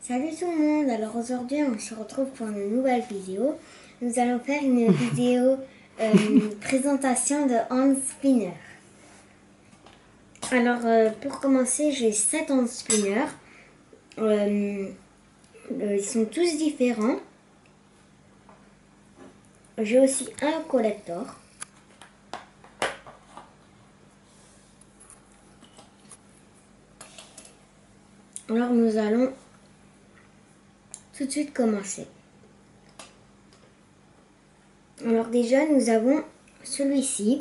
Salut tout le monde, alors aujourd'hui on se retrouve pour une nouvelle vidéo. Nous allons faire une vidéo présentation de Hand Spinner. Alors pour commencer, j'ai 7 Hand Spinners. Ils sont tous différents. J'ai aussi un collector. Alors nous allons tout de suite commencer. Alors déjà nous avons celui-ci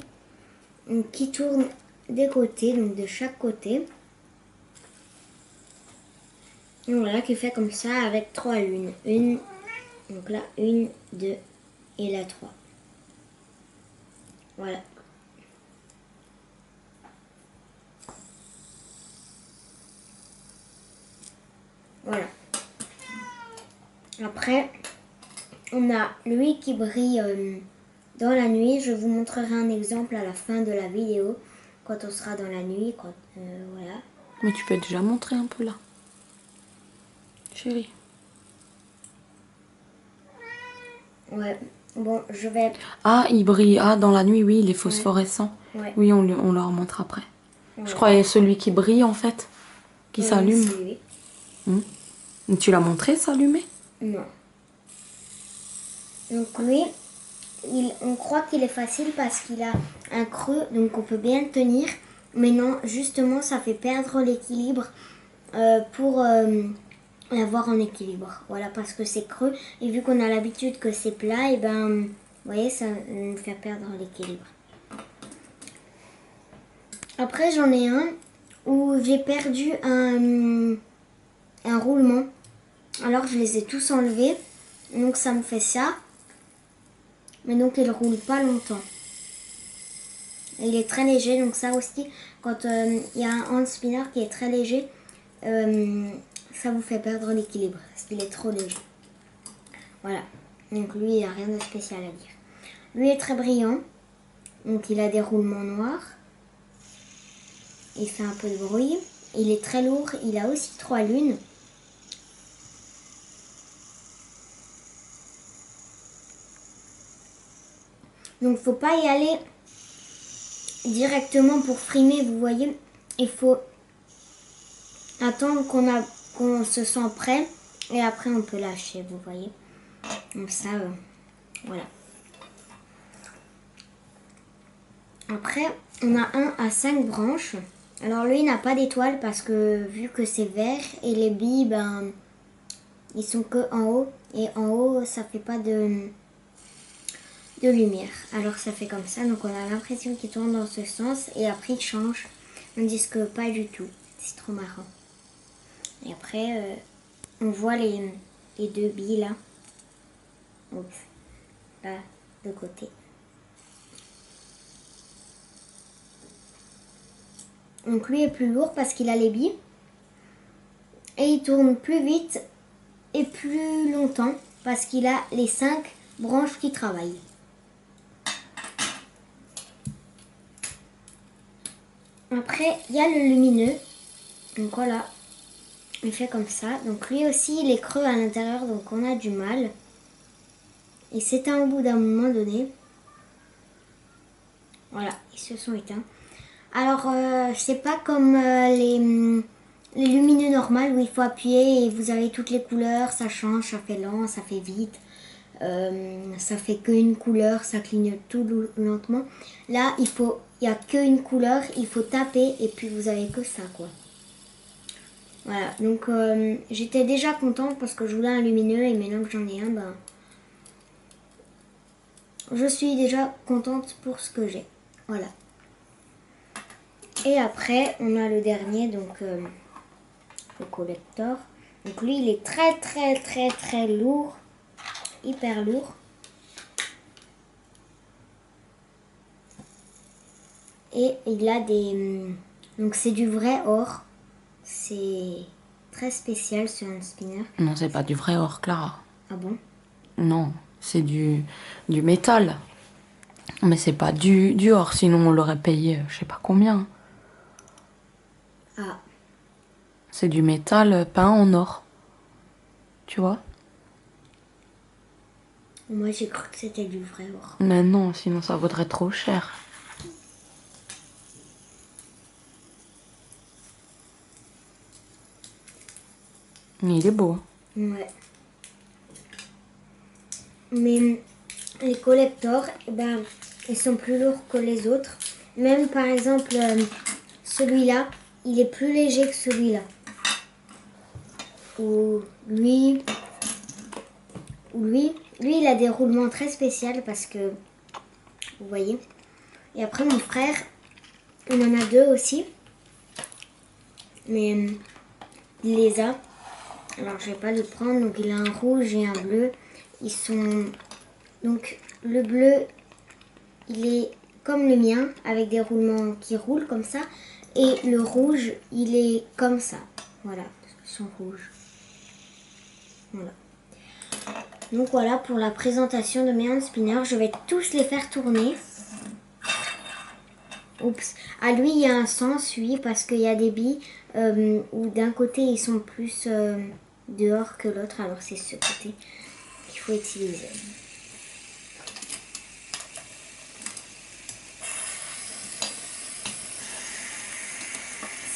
qui tourne des côtés, donc de chaque côté. Et voilà, qui fait comme ça avec 3 lunes. Une, donc là 1, 2 et là 3. Voilà. Voilà. Après, on a lui qui brille dans la nuit. Je vous montrerai un exemple à la fin de la vidéo, quand on sera dans la nuit. Voilà. Mais tu peux déjà montrer un peu là, chérie. Ouais. Bon, je vais... Ah, il brille. Ah, dans la nuit, oui, il est phosphorescent. Ouais. Oui, on leur montre après. Ouais. Je croyais celui qui brille en fait, qui s'allume. Tu l'as montré s'allumer? Non. Donc lui, on croit qu'il est facile parce qu'il a un creux, donc on peut bien le tenir. Mais non, justement, ça fait perdre l'équilibre pour l'avoir en équilibre. Voilà, parce que c'est creux. Et vu qu'on a l'habitude que c'est plat, et ben, vous voyez, ça nous fait perdre l'équilibre. Après, j'en ai un où j'ai perdu un roulement. Alors, je les ai tous enlevés. Donc, ça me fait ça. Mais donc, il ne roule pas longtemps. Et il est très léger. Donc, ça aussi, quand il y a un hand spinner qui est très léger, ça vous fait perdre l'équilibre. Parce qu'il est trop léger. Voilà. Donc, lui, il n'y a rien de spécial à dire. Lui est très brillant. Donc, il a des roulements noirs. Il fait un peu de bruit. Il est très lourd. Il a aussi 3 lunes. Donc, faut pas y aller directement pour frimer, vous voyez. Il faut attendre qu'on se sent prêt et après on peut lâcher, vous voyez. Donc ça, voilà. Après, on a un à 5 branches. Alors lui, il n'a pas d'étoile parce que vu que c'est vert et les billes, ben, ils sont que en haut. Et en haut, ça fait pas de lumière. Alors ça fait comme ça, donc on a l'impression qu'il tourne dans ce sens et après il change. Tandis que pas du tout. C'est trop marrant. Et après, on voit les 2 billes là. Oups. Là, de côté. Donc lui est plus lourd parce qu'il a les billes. Et il tourne plus vite et plus longtemps parce qu'il a les 5 branches qui travaillent. Après, il y a le lumineux. Donc voilà. Il fait comme ça. Donc lui aussi, il est creux à l'intérieur, donc on a du mal. Il s'éteint au bout d'un moment donné. Voilà, ils se sont éteints. Alors, c'est pas comme les lumineux normales où il faut appuyer et vous avez toutes les couleurs, ça change, ça fait lent, ça fait vite. Ça fait qu'une couleur, ça clignote tout lentement. Là, il y a qu'une couleur, il faut taper et puis vous avez que ça, quoi. Voilà, donc j'étais déjà contente parce que je voulais un lumineux et maintenant que j'en ai un, ben, je suis déjà contente pour ce que j'ai. Voilà. Et après, on a le dernier, donc le collector. Donc lui, il est très très très très lourd, hyper lourd. Et il a des... donc c'est du vrai or. C'est très spécial ce hand spinner. Non, c'est pas du vrai or, Clara. Ah bon? Non, c'est du métal. Mais c'est pas du or, sinon on l'aurait payé je sais pas combien. Ah. C'est du métal peint en or. tu vois. Moi, j'ai cru que c'était du vrai or. Mais non, sinon ça vaudrait trop cher. Mais il est beau. Ouais. Mais les collectors, eh ben, ils sont plus lourds que les autres. Même par exemple, celui-là, il est plus léger que celui-là. Ou lui, il a des roulements très spéciaux parce que, vous voyez. Et après, mon frère, il en a deux aussi. Mais il les a. Alors, je vais pas le prendre. Donc, il a un rouge et un bleu. Ils sont... Donc, le bleu, il est comme le mien, avec des roulements qui roulent comme ça. Et le rouge, il est comme ça. Voilà, ils sont rouges. Voilà. Donc voilà pour la présentation de mes hand spinners. Je vais tous les faire tourner. Oups. À lui, il y a un sens, oui, parce qu'il y a des billes où d'un côté, ils sont plus dehors que l'autre. Alors c'est ce côté qu'il faut utiliser.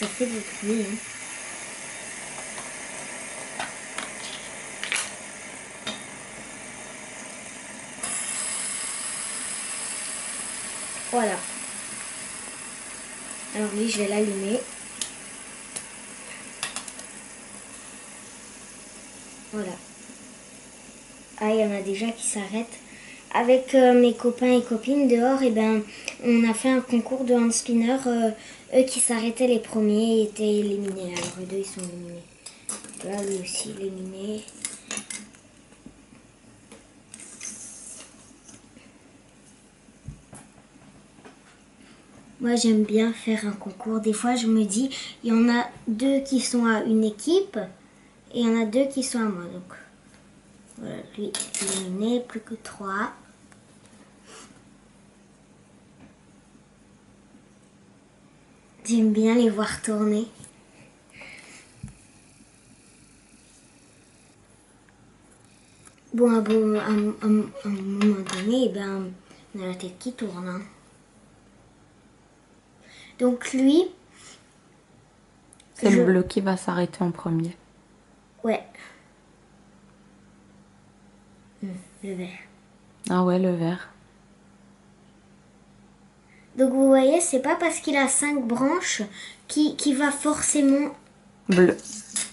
Ça fait du bruit, hein. Voilà. Alors lui, je vais l'allumer. Voilà. Ah, il y en a déjà qui s'arrêtent. Avec mes copains et copines dehors, et ben, on a fait un concours de hand spinner. Eux qui s'arrêtaient les premiers étaient éliminés. Alors eux deux, ils sont éliminés. Là, lui aussi éliminé. Moi, j'aime bien faire un concours. Des fois, je me dis, il y en a deux qui sont à une équipe et il y en a deux qui sont à moi. Donc, voilà, lui éliminé, plus que 3. J'aime bien les voir tourner. Bon, à un moment donné, eh ben, on a la tête qui tourne, hein. Donc lui... C'est le bleu qui va s'arrêter en premier. Ouais. Le vert. Ah ouais, le vert. Donc vous voyez, c'est pas parce qu'il a 5 branches qu'il va forcément... Bleu.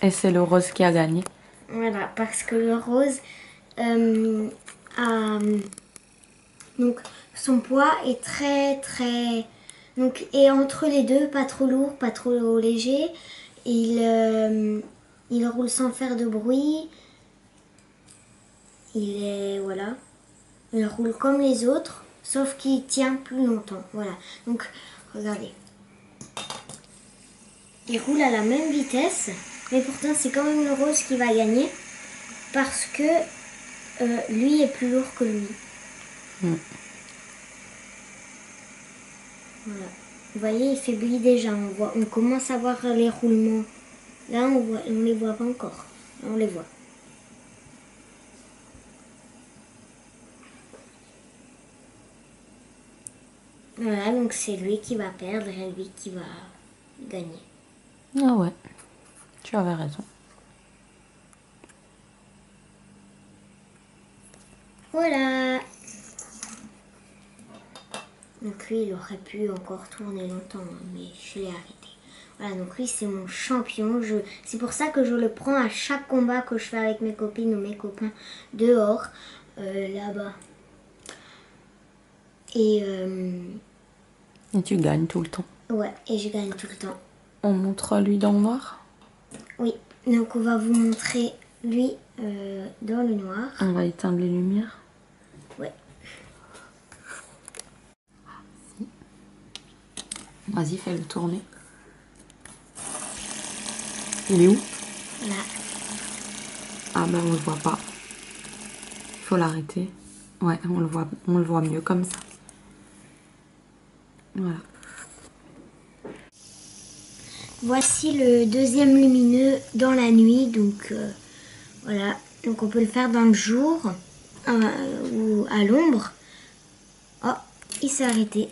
Et c'est le rose qui a gagné. Voilà, parce que le rose a... Donc son poids est très... Donc, et entre les deux, pas trop lourd, pas trop léger. Il roule sans faire de bruit. Il est... Voilà. Il roule comme les autres, sauf qu'il tient plus longtemps. Voilà. Donc, regardez. Il roule à la même vitesse, mais pourtant c'est quand même le rose qui va gagner parce que lui est plus lourd que lui. Voilà. Vous voyez, il faiblit déjà. On commence à voir les roulements. Là, on les voit pas encore. Là, on les voit. Voilà, donc c'est lui qui va perdre et lui qui va gagner. Ah ouais, tu avais raison. Voilà. Donc lui, il aurait pu encore tourner longtemps, hein, mais je l'ai arrêté. Voilà, donc lui, c'est mon champion. C'est pour ça que je le prends à chaque combat que je fais avec mes copines ou mes copains dehors, là-bas. Et tu gagnes tout le temps. Ouais, et je gagne tout le temps. On montre lui dans le noir? Oui, donc on va vous montrer lui dans le noir. On va éteindre les lumières. Ouais. Vas-y, fais-le tourner. Il est où? Là. Ah ben on le voit pas. Il faut l'arrêter. Ouais, on le voit mieux comme ça. Voilà. Voici le deuxième lumineux dans la nuit. Donc voilà, Donc on peut le faire dans le jour ou à l'ombre. Oh, il s'est arrêté.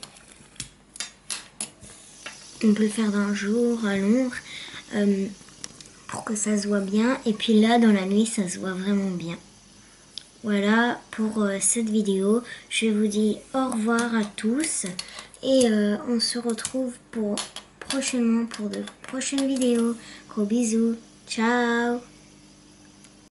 On peut le faire dans le jour, à l'ombre, pour que ça se voit bien. Et puis là, dans la nuit, ça se voit vraiment bien. Voilà pour cette vidéo. Je vous dis au revoir à tous. Et on se retrouve prochainement pour de prochaines vidéos. Gros bisous. Ciao.